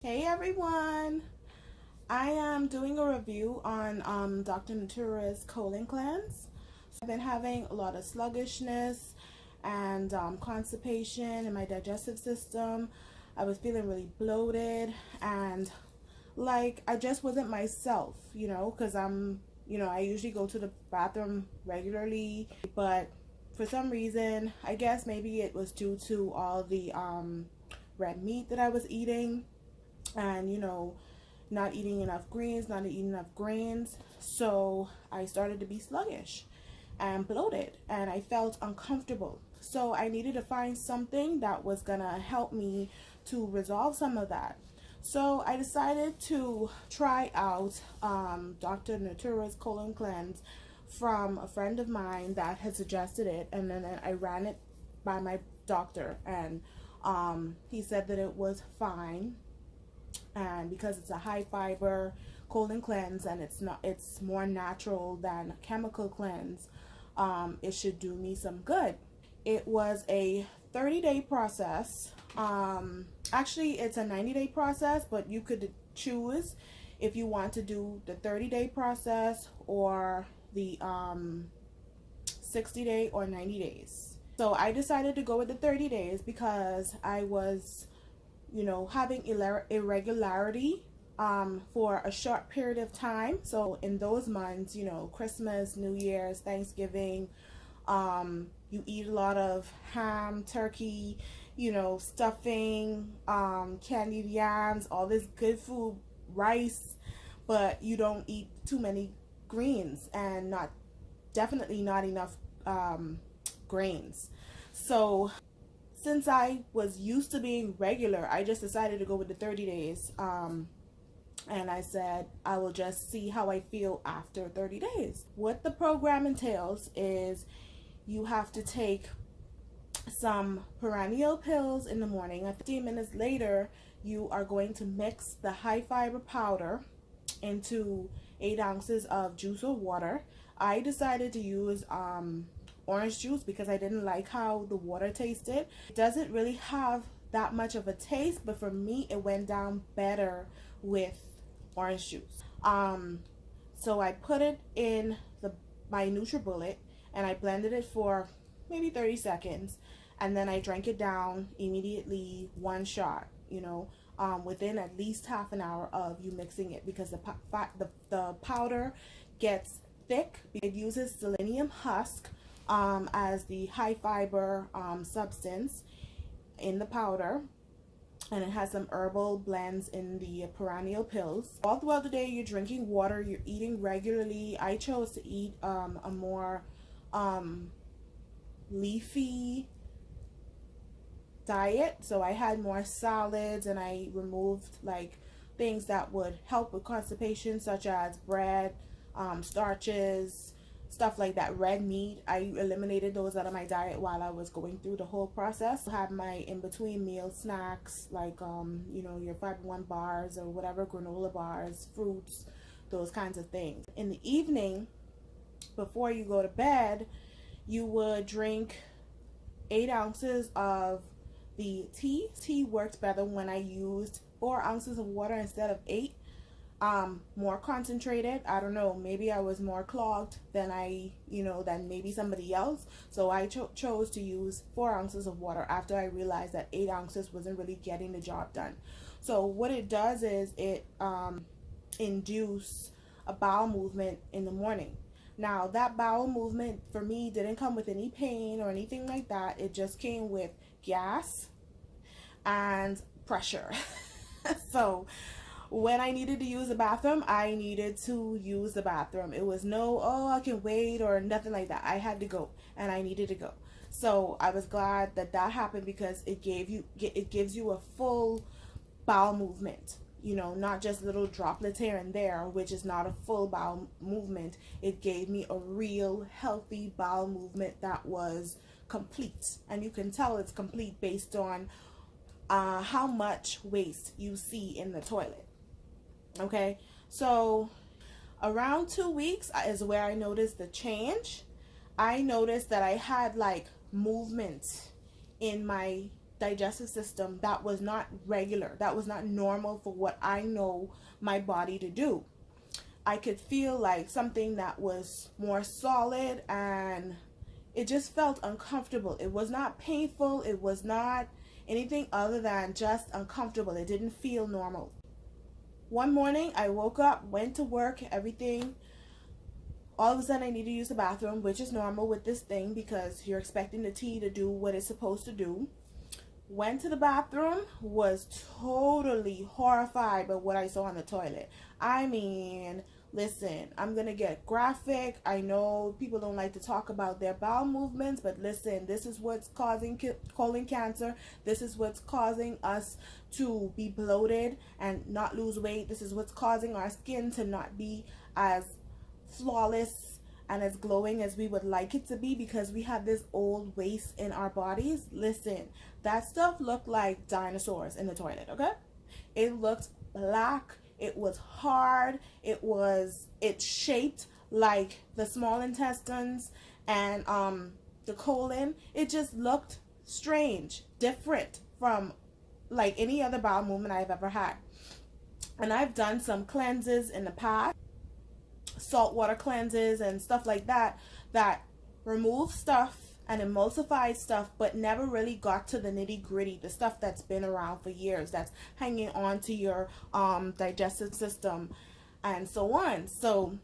Hey everyone! I am doing a review on Dr. Natura's colon cleanse. So I've been having a lot of sluggishness and constipation in my digestive system. I was feeling really bloated and like I just wasn't myself, because I usually go to the bathroom regularly, but for some reason, I guess maybe it was due to all the red meat that I was eating and not eating enough greens, not eating enough grains. So I started to be sluggish and bloated and I felt uncomfortable. So I needed to find something that was gonna help me to resolve some of that. So I decided to try out Dr. Natura's colon cleanse from a friend of mine that had suggested it, and then I ran it by my doctor, and he said that it was fine, and because it's a high fiber colon cleanse and it's more natural than chemical cleanse, it should do me some good. It was a 30-day process. Actually it's a 90-day process, but you could choose if you want to do the 30-day process or the 60-day or 90 days. So I decided to go with the 30 days because I was having irregularity for a short period of time. So in those months, Christmas, New Year's, Thanksgiving, you eat a lot of ham, turkey, stuffing, candied yams, all this good food, rice, but you don't eat too many greens and definitely not enough grains. So since I was used to being regular, I just decided to go with the 30 days. And I said, I will just see how I feel after 30 days. What the program entails is you have to take some perennial pills in the morning. 15 minutes later, you are going to mix the high fiber powder into 8 ounces of juice or water. I decided to use orange juice because I didn't like how the water tasted. It doesn't really have that much of a taste, but for me it went down better with orange juice. So I put it in my NutriBullet and I blended it for maybe 30 seconds, and then I drank it down immediately, one shot, within at least half an hour of you mixing it, because the powder gets thick. It uses selenium husk as the high fiber substance in the powder, and it has some herbal blends in the perennial pills. All throughout the day you're drinking water, you're eating regularly. I chose to eat a more leafy diet, so I had more salads and I removed like things that would help with constipation, such as bread, starches, stuff like that. Red meat, I eliminated those out of my diet while I was going through the whole process. I had my in-between meal snacks like your Fiber One bars or whatever, granola bars, fruits, those kinds of things. In the evening, before you go to bed, you would drink 8 ounces of the tea. Tea worked better when I used 4 ounces of water instead of 8. More concentrated. I don't know, maybe I was more clogged than than maybe somebody else. So I chose to use 4 ounces of water after I realized that 8 ounces wasn't really getting the job done. So what it does is it induce a bowel movement in the morning. Now that bowel movement for me didn't come with any pain or anything like that. It just came with gas and pressure. So when I needed to use the bathroom, I needed to use the bathroom. It was no, oh, I can wait or nothing like that. I had to go and I needed to go. So I was glad that happened, because it gives you a full bowel movement. Not just little droplets here and there, which is not a full bowel movement. It gave me a real healthy bowel movement that was complete. And you can tell it's complete based on how much waste you see in the toilet. Okay, so around 2 weeks is where I noticed the change. I noticed that I had like movement in my digestive system that was not regular, that was not normal for what I know my body to do. I could feel like something that was more solid, and it just felt uncomfortable. It was not painful, it was not anything other than just uncomfortable. It didn't feel normal. One morning I woke up, went to work, everything. All of a sudden I need to use the bathroom, which is normal with this thing because you're expecting the tea to do what it's supposed to do. Went to the bathroom, was totally horrified by what I saw on the toilet. I mean, listen, I'm gonna get graphic. I know people don't like to talk about their bowel movements, but listen, this is what's causing colon cancer. This is what's causing us to be bloated and not lose weight. This is what's causing our skin to not be as flawless and as glowing as we would like it to be, because we have this old waste in our bodies. Listen, that stuff looked like dinosaurs in the toilet, okay? It looked black, it was hard, it shaped like the small intestines and the colon. It just looked strange, different from like any other bowel movement I've ever had. And I've done some cleanses in the past, saltwater cleanses and stuff like that, that remove stuff and emulsify stuff, but never really got to the nitty gritty, the stuff that's been around for years, that's hanging on to your digestive system and so on. So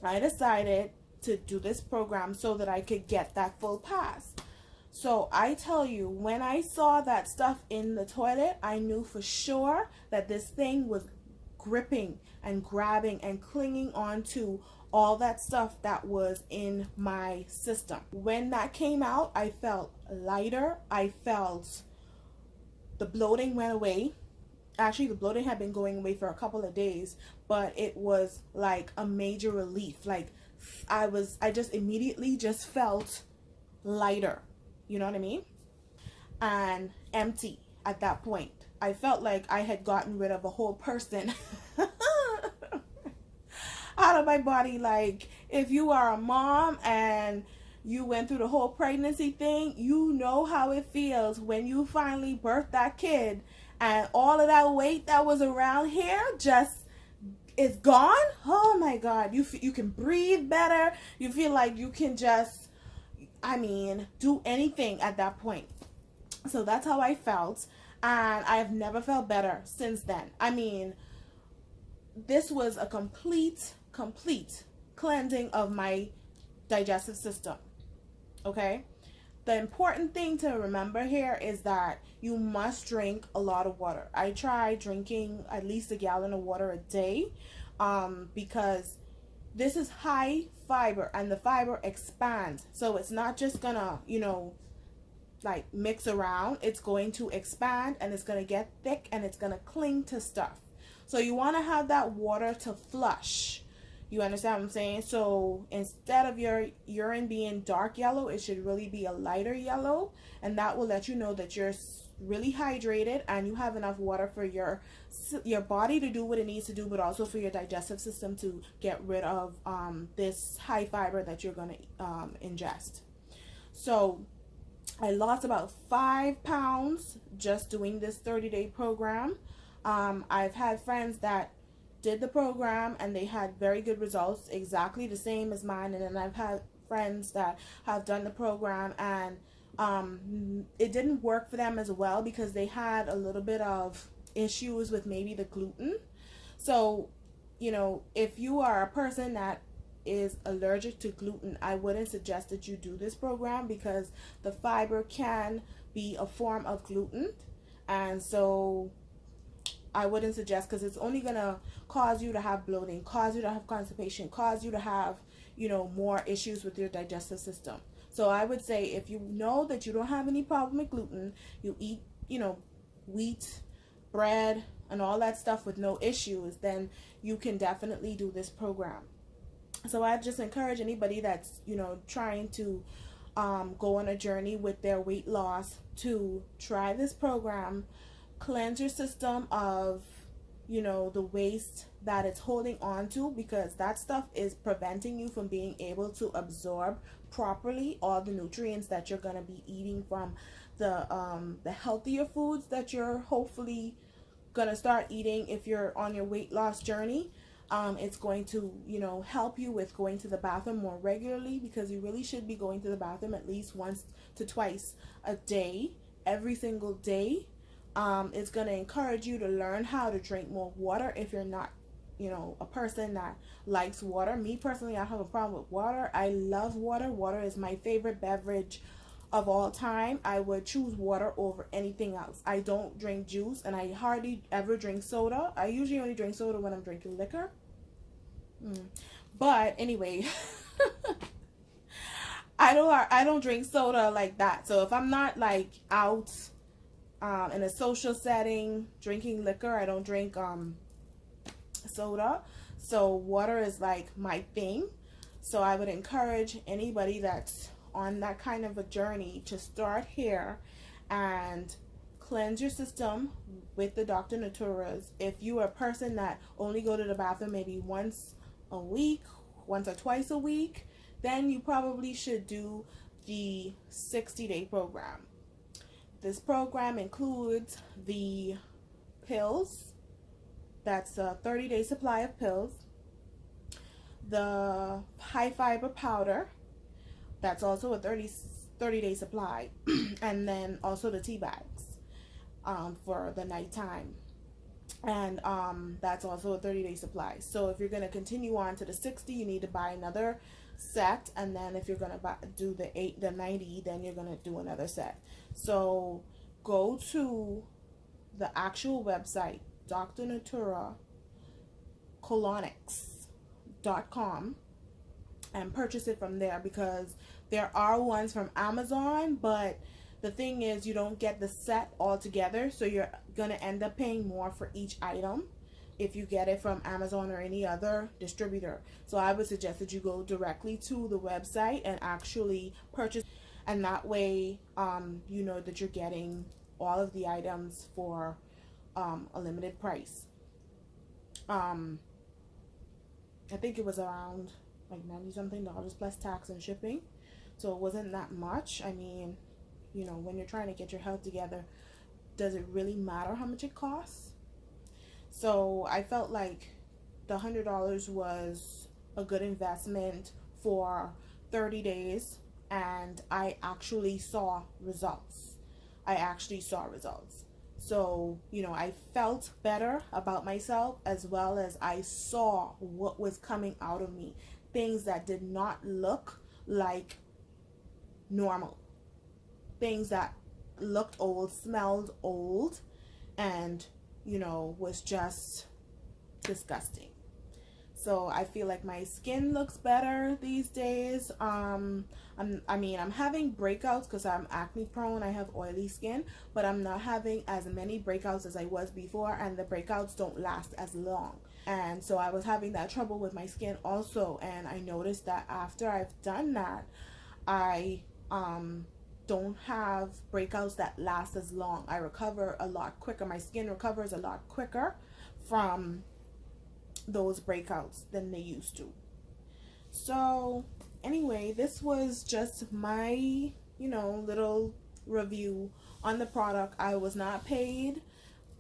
I decided to do this program so that I could get that full pass. So I tell you, when I saw that stuff in the toilet, I knew for sure that this thing was gripping and grabbing and clinging on to all that stuff that was in my system. When that came out, I felt lighter. I felt the bloating went away. Actually, the bloating had been going away for a couple of days, but it was like a major relief. Like I just immediately just felt lighter. You know what I mean? And empty at that point. I felt like I had gotten rid of a whole person out of my body. Like, if you are a mom and you went through the whole pregnancy thing, you know how it feels when you finally birth that kid and all of that weight that was around here just is gone. Oh my God, you can breathe better. You feel like you can just, do anything at that point. So that's how I felt. And I've never felt better since then. This was a complete cleansing of my digestive system. Okay? The important thing to remember here is that you must drink a lot of water. I try drinking at least a gallon of water a day because this is high fiber and the fiber expands. So it's not just gonna, like mix around. It's going to expand and it's going to get thick and it's going to cling to stuff. So you want to have that water to flush. You understand what I'm saying? So instead of your urine being dark yellow, it should really be a lighter yellow, and that will let you know that you're really hydrated and you have enough water for your body to do what it needs to do, but also for your digestive system to get rid of this high fiber that you're going to ingest. So I lost about 5 pounds just doing this 30-day program. I've had friends that did the program and they had very good results, exactly the same as mine. And then I've had friends that have done the program and it didn't work for them as well because they had a little bit of issues with maybe the gluten. So, if you are a person that is allergic to gluten, I wouldn't suggest that you do this program because the fiber can be a form of gluten, and so I wouldn't suggest, because it's only gonna cause you to have bloating, cause you to have constipation, cause you to have more issues with your digestive system. So I would say, if you know that you don't have any problem with gluten, you eat wheat, bread, and all that stuff with no issues, then you can definitely do this program. So I just encourage anybody that's, trying to go on a journey with their weight loss to try this program. Cleanse your system of, the waste that it's holding on to, because that stuff is preventing you from being able to absorb properly all the nutrients that you're going to be eating from the healthier foods that you're hopefully gonna start eating if you're on your weight loss journey. It's going to, you know, help you with going to the bathroom more regularly, because you really should be going to the bathroom at least once to twice a day, every single day. It's going to encourage you to learn how to drink more water if you're not, you know, a person that likes water. Me personally, I have a problem with water. I love water. Water is my favorite beverage of all time. I would choose water over anything else. I don't drink juice, and I hardly ever drink soda. I usually only drink soda when I'm drinking liquor. But anyway, I don't drink soda like that. So if I'm not like out in a social setting drinking liquor, I don't drink soda. So water is like my thing. So I would encourage anybody that's on that kind of a journey to start here and cleanse your system with the Dr. Naturas. If you are a person that only go to the bathroom maybe once a week, once or twice a week, then you probably should do the 60-day program. This program includes the pills. That's a 30-day supply of pills. The high fiber powder. That's also a 30-day supply. And then also the tea bags for the nighttime. And that's also a 30-day supply. So if you're going to continue on to the 60, you need to buy another set. And then if you're going to do the 90, then you're going to do another set. So go to the actual website, Dr. Natura, Colonix.com, and purchase it from there, because there are ones from Amazon, but the thing is you don't get the set all together, so you're gonna end up paying more for each item if you get it from Amazon or any other distributor. So I would suggest that you go directly to the website and actually purchase, and that way you know that you're getting all of the items for a limited price. I think it was around like $90 something plus tax and shipping, so it wasn't that much. I mean, you know, when you're trying to get your health together, does it really matter how much it costs? So I felt like the $100 was a good investment for 30 days, and I actually saw results. So, you know, I felt better about myself, as well as I saw what was coming out of me. Things that did not look like normal. Things that looked old, smelled old, and, you know, was just disgusting. So I feel like my skin looks better these days. I'm having breakouts because I'm acne prone. I have oily skin, but I'm not having as many breakouts as I was before, and the breakouts don't last as long. And so I was having that trouble with my skin also, and I noticed that after I've done that, I don't have breakouts that last as long. I recover a lot quicker. My skin recovers a lot quicker from those breakouts than they used to. So anyway, this was just my, you know, little review on the product. I was not paid.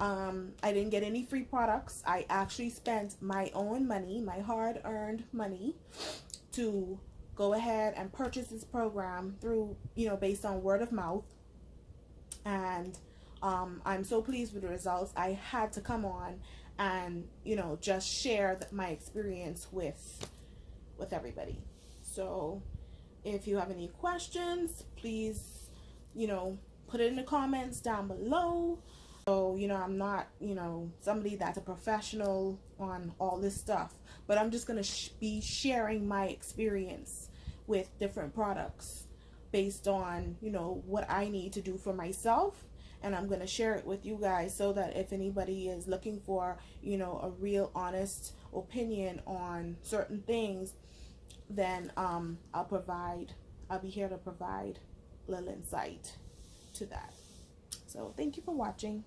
I didn't get any free products. I actually spent my own money, my hard-earned money, to go ahead and purchase this program through, you know, based on word of mouth. And I'm so pleased with the results. I had to come on and, you know, just share my experience with everybody. So if you have any questions, please, you know, put it in the comments down below. So, you know, I'm not, you know, somebody that's a professional on all this stuff, but I'm just going to be sharing my experience with different products based on, you know, what I need to do for myself. And I'm going to share it with you guys, so that if anybody is looking for, you know, a real honest opinion on certain things, then I'll be here to provide a little insight to that. So thank you for watching.